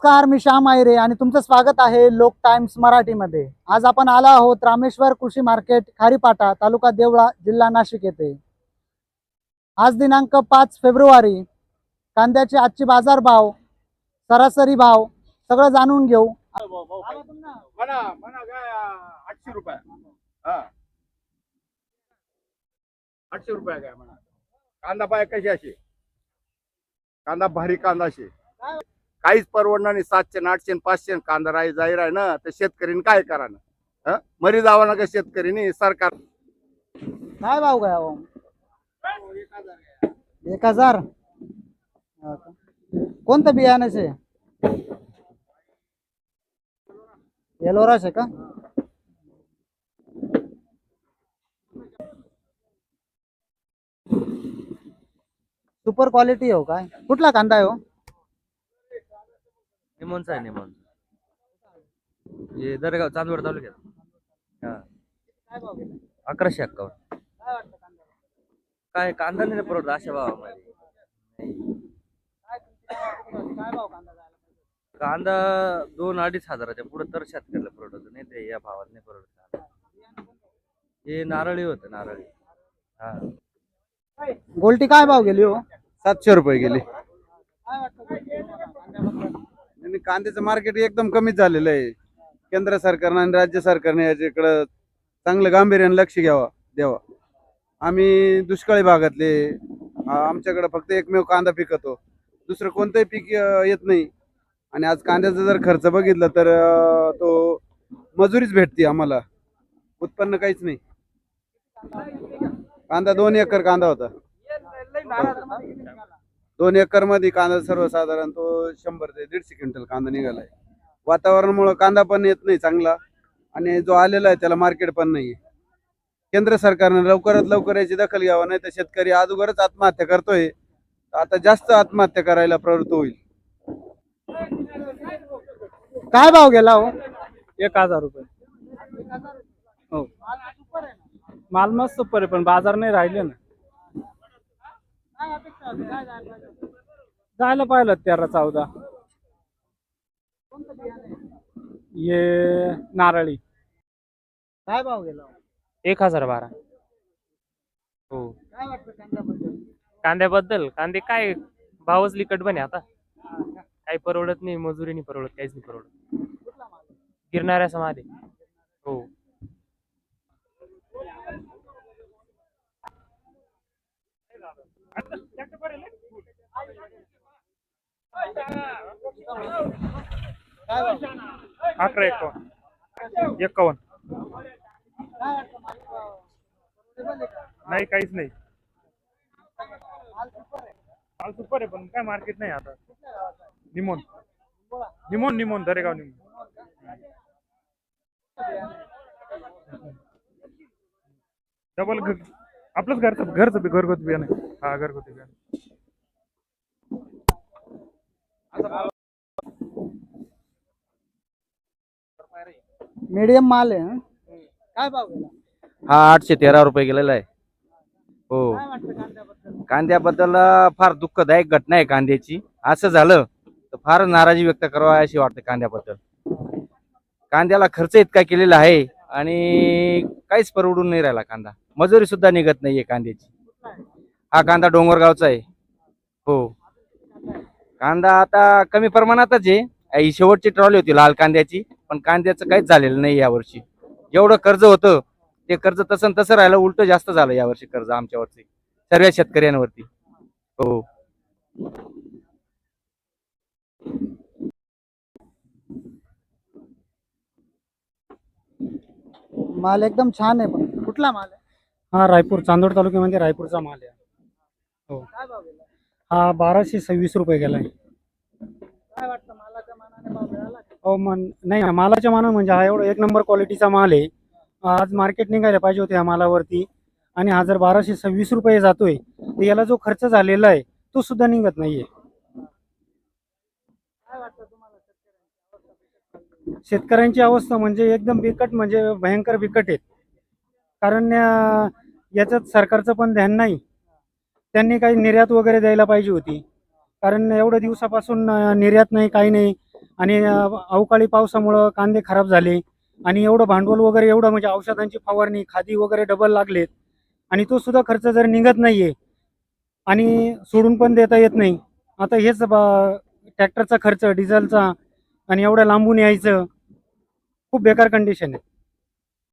नमस्कार, मी श्याम आयरे आणि तुमचं स्वागत आहे लोक टाइम्स मराठीमध्ये। आज आपण आलो आहोत रामेश्वर कृषी मार्केट, खारीपाटा, तालुका देवळा, जिल्हा नाशिक येथे। आज दिनांक 5 फेब्रुवारी। कांद्याचे आजचे बाजार भाव, सरासरी भाव सगळं जाणून घेऊ। म्हणा म्हणा काय 800 रुपये। हा 800 रुपये काय म्हणा। कांदा पाय कशी अशी, कांदा भारी कांदा अशी काहीच परवडणार नाही। 700 800 500 कांदा राही जाहीर आहे ना, तर शेतकरीने काय करा ना, मरी जावा ना का शेतकरीने। सरकार काय भाव गया हो? 1000। कोणतं बियाणं आहे? एलोरास आहे का? सुपर क्वालिटी हो काय? कुठला कांदा आहे हो? निमोनचा आहे निमोन। हे दरेगाव चांदवड तालुक्यात। हा काय भाव गेला? 1151। काय वाटतं कांदा? काय कांदा नाही परवडत अशा भावामध्ये। काय भाव कांदा जायला पाहिजे? कांदा 2-2.5 हजाराच्या पुढे तर शेतकऱ्याला परवडत नाही, ते या भावात नाही परवडत। हे नारळी होतं, नारळी। हा गोल्टी काय भाव गेली हो? 700 रुपये गेले। काय वाटतं कांद्याबद्दल? आणि कांद्याचं मार्केट एकदम कमीच झालेलं आहे। केंद्र सरकारने आणि राज्य सरकारने याच्याकडे चांगलं गांभीर्याने लक्ष द्यावा। आम्ही दुष्काळी भागातले, आमच्याकडे फक्त एकमेव कांदा पिकतो, दुसरं कोणतंही पीक येत नाही। आणि आज कांद्याचा जर खर्च बघितला तर तो मजुरीच भेटते आम्हाला, उत्पन्न काहीच नाही। कांदा 2 एकर कांदा होता। 2 एकर मध्ये कांदा सर्वसाधारण तो 100 ते 150 क्विंटल कांदा निघालाय। वातावरणामुळे कांदा पण येत नाही चांगला, आणि जो आलेला आहे त्याला मार्केट पण नाही। केंद्र सरकारने लवकरात लवकर याची दखल घ्यावा, नाही तर शेतकरी अगोदरच आत्महत्या करतोय, आता जास्त आत्महत्या करायला प्रवृत्त होईल। काय भाव गेला हो? 1000 रुपये। हो, माल मस्त सुपर आहे, पण बाजार नाही राहिले ना। जायला पाहिलं 13-14। ये नारळी। काय भाव गेला? 1012। हो, काय वाटतं कांद्याबद्दल? कांद्याबद्दल कांदे काय भावच लिकट बने आता। काही परवडत नाही, मजुरी नाही परवडत, काहीच नाही परवडत। गिरणाऱ्याचा माल आहे। हो, काय भाव? 1151। काय वाटतं माल भाव? परवडेबल आहे का? नाही, काहीच नाही। माल सुपर आहे. माल सुपर आहे, पण काय मार्केट नाही आता। कुठल्या गावाचा आहे? निमोन बोला. निमोन दरेगाव निमोन। डबल आपलंच घरचं घरगुती बियाणं आहे। हा, घरगुती बियाणं। मीडियम माल आहे हं? काय भाव गेला? हा 813 रुपये गेलेला आहे। हो, काय वाटतं कांद्याबद्दल? कांद्याबद्दल फार दुःखदायक घटना आहे कांद्याची। असं झालं तर फार नाराजी व्यक्त करावी अशी वाटते कांद्याबद्दल। कांद्याला खर्च इतका केलेला आहे आणि काहीच परवडून नाही राहिला कांदा। मजुरी सुद्धा निघत नाहीये कांद्याची। हा कांदा डोंगरगावचा आहे। हो, कांदा आता कमी प्रमाणातच आहे। ही शेवटची ट्रॉली होती लाल कांद्याची, पण कांद्याचं काहीच झालेलं नाही यावर्षी। जेवढं कर्ज होतं ते कर्ज तसं तसं राहिलं, उलट जास्त झालं यावर्षी कर्ज आमच्यावरती, सर्व शेतकऱ्यांवरती। हो, माल एकदम छान आहे, पण कुठला माल आहे? हा, रायपूर चांदोड तालुक्यामध्ये रायपूरचा माल आहे। हो, काय भाव गेला? हा 1226 रुपये गेलाय। काय वाटतं मालाच्या मानाने भाव मिळाला का? हो, नाही, मालाच्या मानाने म्हणजे हा एवढा 1 नंबर क्वालिटीचा माल आहे। आज मार्केट निघायला पाहिजे होते ह्या मालावरती, आणि हा जर 1226 रुपये जातोय तर याला जो खर्च झालेला आहे तो सुद्धा निघत नाहीये। काय वाटतं तुम्हाला शेतकऱ्यांची अवस्था म्हणजे एकदम बिकट, म्हणजे भयंकर बिकट आहे। कारण याच्यात सरकारचं पण ध्यान नाही। त्यांनी काही निर्यात वगैरे द्यायला पाहिजे होती, कारण एवढ्या दिवसापासून निर्यात नाही, काही नाही। आणि अवकाळी पावसामुळं कांदे खराब झाले आणि एवढं भांडवल वगैरे एवढं म्हणजे औषधांची फवारणी खादी वगैरे डबल लागलेत आणि तो सुद्धा खर्च जर निघत नाहीये आणि सोडून पण देता येत नाही. आता हेच ट्रॅक्टरचा खर्च डिझेलचा आणि एवढं लांबून यायचं खूप बेकार कंडिशन आहे.